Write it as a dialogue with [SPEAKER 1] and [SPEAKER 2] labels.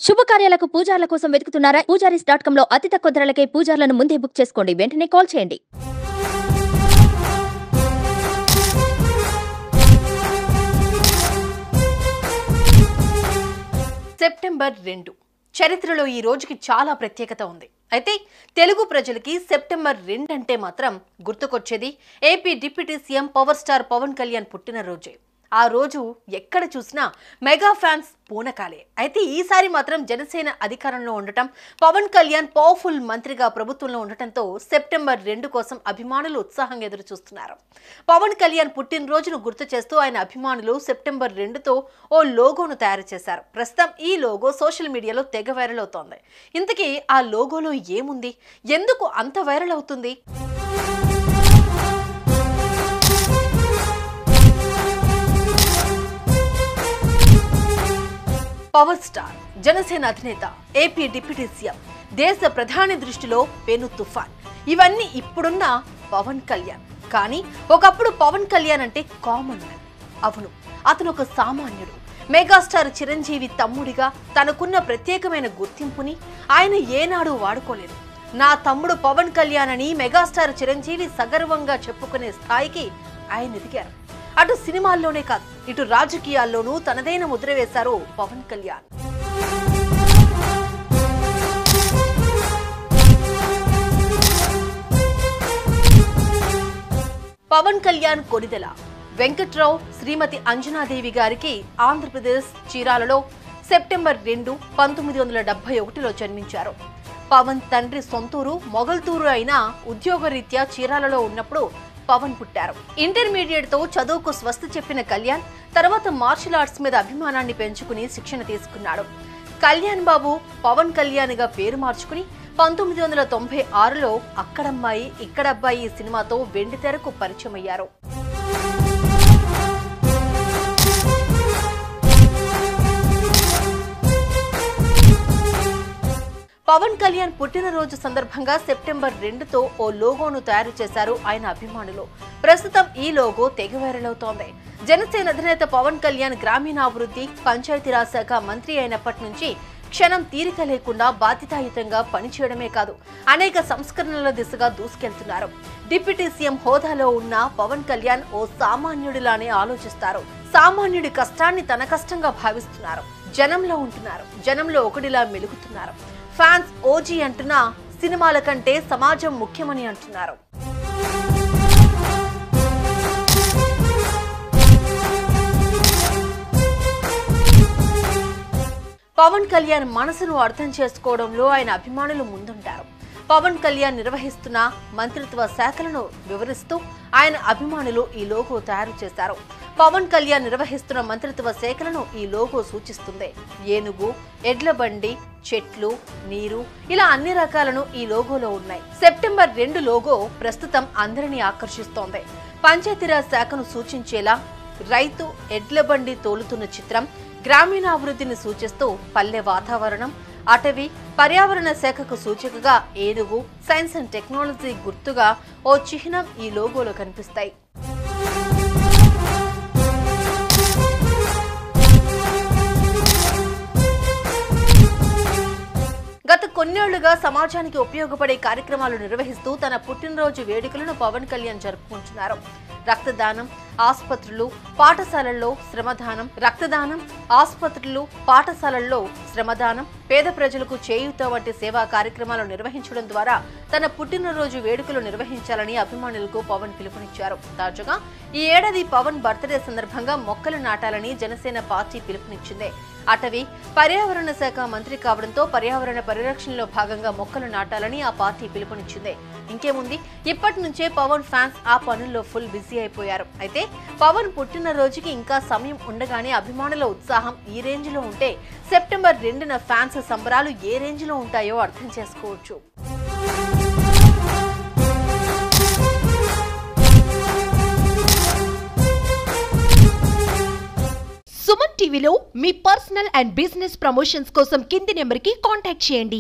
[SPEAKER 1] శుభకార్యాలకు పూజార్ల కోసం వెతుకుతున్నారా? పూజారీస్.com లో అతి తక్కువ ధరలకే పూజార్లను ముందే బుక్ చేసుకోండి. వెంటనే కాల్ చేయండి.
[SPEAKER 2] సెప్టెంబర్ 2 చరిత్రలో ఈ రోజుకి చాలా ప్రత్యేకత ఉంది. అయితే తెలుగు ప్రజలకి సెప్టెంబర్ 2 అంటే మాత్రం గుర్తుకొచ్చేది AP deputy CM power star Pawan Kalyan పుట్టినరోజే. ఆ రోజు ఎక్కడ చూసినా మెగా ఫ్యాన్స్ పూనకాలే. అయితే ఈసారి మాత్రం జనసేన అధికారంలో ఉండటం, పవన్ కళ్యాణ్ పవర్ఫుల్ మంత్రిగా ప్రభుత్వంలో ఉండటంతో సెప్టెంబర్ 2 కోసం అభిమానులు ఉత్సాహంగా ఎదురు చూస్తున్నారు. పవన్ కళ్యాణ్ పుట్టినరోజును గుర్తు చేస్తూ ఆయన అభిమానులు సెప్టెంబర్ 2తో ఓ లోగోను తయారు చేశారు. ప్రస్తుతం ఈ లోగో సోషల్ మీడియాలో తెగ వైరల్ అవుతోంది. ఇంతకీ ఆ లోగోలో ఏముంది? ఎందుకు అంత వైరల్ అవుతుంది? పవర్ స్టార్, జనసేన అధినేత, ఏపీ డిప్యూటీ సీఎం, దేశ ప్రధాని దృష్టిలో పెను తుఫాన్, ఇవన్నీ ఇప్పుడున్న పవన్ కళ్యాణ్. కానీ ఒకప్పుడు పవన్ కళ్యాణ్ అంటే కామన్ మ్యాన్. అవును, అతను ఒక సామాన్యుడు. మెగాస్టార్ చిరంజీవి తమ్ముడిగా తనకున్న ప్రత్యేకమైన గుర్తింపుని ఆయన ఏనాడు వాడుకోలేదు. నా తమ్ముడు పవన్ కళ్యాణ్ అని మెగాస్టార్ చిరంజీవి సగర్వంగా చెప్పుకునే స్థాయికి ఆయన ఎదిగారు. అటు సినిమాల్లోనే కాదు, ఇటు రాజకీయాల్లోనూ తనదైన ముద్ర వేశారు పవన్ కళ్యాణ్. పవన్ కళ్యాణ్ కొనిదెల వెంకట్రావు శ్రీమతి అంజనాదేవి గారికి ఆంధ్రప్రదేశ్ చీరాలలో సెప్టెంబర్ 2, 1971లో జన్మించారు. పవన్ తండ్రి సొంతూరు మొగల్తూరు అయినా ఉద్యోగరీత్యా చీరాలలో ఉన్నప్పుడు పవన్ పుట్టారు. ఇంటర్మీడియట్ తో చదువుకు స్వస్తి చెప్పిన కళ్యాణ్ తర్వాత మార్షల్ ఆర్ట్స్ మీద అభిమానాన్ని పెంచుకుని శిక్షణ తీసుకున్నాడు. కళ్యాణ్ బాబు పవన్ కళ్యాణ్ గా పేరు మార్చుకుని 1996లో అక్కడమ్మాయి ఇక్కడబ్బాయి సినిమాతో వెండితెరకు పరిచయమయ్యారు. పవన్ కళ్యాణ్ పుట్టినరోజు సందర్భంగా సెప్టెంబర్ 2తో ఓ లోగోను తయారు చేశారు ఆయన అభిమానులు. ప్రస్తుతం ఈ లోగో తెగ వైరల్ అవుతోంది. జనసేన అధినేత పవన్ కళ్యాణ్ గ్రామీణాభివృద్ధి, పంచాయతీరాజ్ శాఖ మంత్రి అయినప్పటి నుంచి క్షణం తీరిక లేకుండా బాధ్యతాయుతంగా పనిచేయడమే కాదు, అనేక సంస్కరణల దిశగా దూసుకెళ్తున్నారు. డిప్యూటీ సీఎం హోదాలో ఉన్న పవన్ కళ్యాణ్ ఓ సామాన్యుడిలానే ఆలోచిస్తారు. సామాన్యుడి కష్టాన్ని తన కష్టంగా భావిస్తున్నారు. జనంలో ఉంటున్నారు, జనంలో ఒకటిలా మెలుగుతున్నారు. ఫ్యాన్స్ ఓజీ అంటున్నా సినిమాల కంటే సమాజం ముఖ్యమని అంటున్నారు. పవన్ కళ్యాణ్ మనసును అర్థం చేసుకోవడంలో ఆయన అభిమానులు ముందుంటారు. పవన్ కళ్యాణ్ నిర్వహిస్తున్న మంత్రిత్వ శాఖలను వివరిస్తూ ఆయన అభిమానులు ఈ లోగో తయారు చేశారు. పవన్ కళ్యాణ్ నిర్వహిస్తున్న మంత్రిత్వ శాఖలను ఈ లోగో సూచిస్తుంది. ఏనుగు, ఎడ్ల బండి, చెట్లు, నీరు, ఇలా అన్ని రకాలను ఈ లోగోలో ఉన్నాయి. సెప్టెంబర్ 2 లోగో ప్రస్తుతం అందరినీ ఆకర్షిస్తోంది. పంచాయతీరాజ్ శాఖను సూచించేలా రైతు ఎడ్ల బండి తోలుతున్న చిత్రం, గ్రామీణాభివృద్ధిని సూచిస్తూ పల్లె వాతావరణం, అటవీ, పర్యావరణ శాఖకు సూచికగా ఏనుగు, సైన్స్ అండ్ టెక్నాలజీ గుర్తుగా ఓ చిహ్నం ఈ లోగోలో కనిపిస్తాయి. గత కొన్నేళ్లుగా సమాజానికి ఉపయోగపడే కార్యక్రమాలు నిర్వహిస్తూ తన పుట్టినరోజు వేడుకలను పవన్ కళ్యాణ్ జరుపుకుంటున్నారు. రక్తదానం, ఆసుపత్రులు, పాఠశాలల్లో శ్రమదానం, రక్తదానం, ఆసుపత్రులు, పాఠశాలల్లో శ్రమదానం, పేద ప్రజలకు చేయూత వంటి సేవా కార్యక్రమాలు నిర్వహించడం ద్వారా తన పుట్టినరోజు వేడుకలు నిర్వహించాలని అభిమానులకు పవన్ పిలుపునిచ్చారు. తాజాగా ఈ ఏడాది పవన్ బర్త్డే సందర్భంగా మొక్కలు నాటాలని జనసేన పార్టీ పిలుపునిచ్చింది. అటవీ, పర్యావరణ శాఖ మంత్రి కావడంతో పర్యావరణ పరిరక్షణలో భాగంగా మొక్కలు నాటాలని ఆ పార్టీ పిలుపునిచ్చింది. ఇంకేముంది, ఇప్పటి నుంచే పవన్ ఫ్యాన్స్ ఆ పనుల్లో ఫుల్ బిజీ అయిపోయారు. అయితే పవన్ పుట్టినరోజుకి ఇంకా సమయం ఉండగానే అభిమానుల ఉత్సాహం ఈ రేంజ్ లో ఉంటే సెప్టెంబర్ 2న ఫ్యాన్స్ సంబరాలు ఏ రేంజ్ లో ఉంటాయో అర్థం చేసుకోవచ్చు.
[SPEAKER 3] సుమన్ టీవీలో మీ పర్సనల్ అండ్ బిజినెస్ ప్రమోషన్స్ కోసం కింది నెంబర్కి కాంటాక్ట్ చేయండి.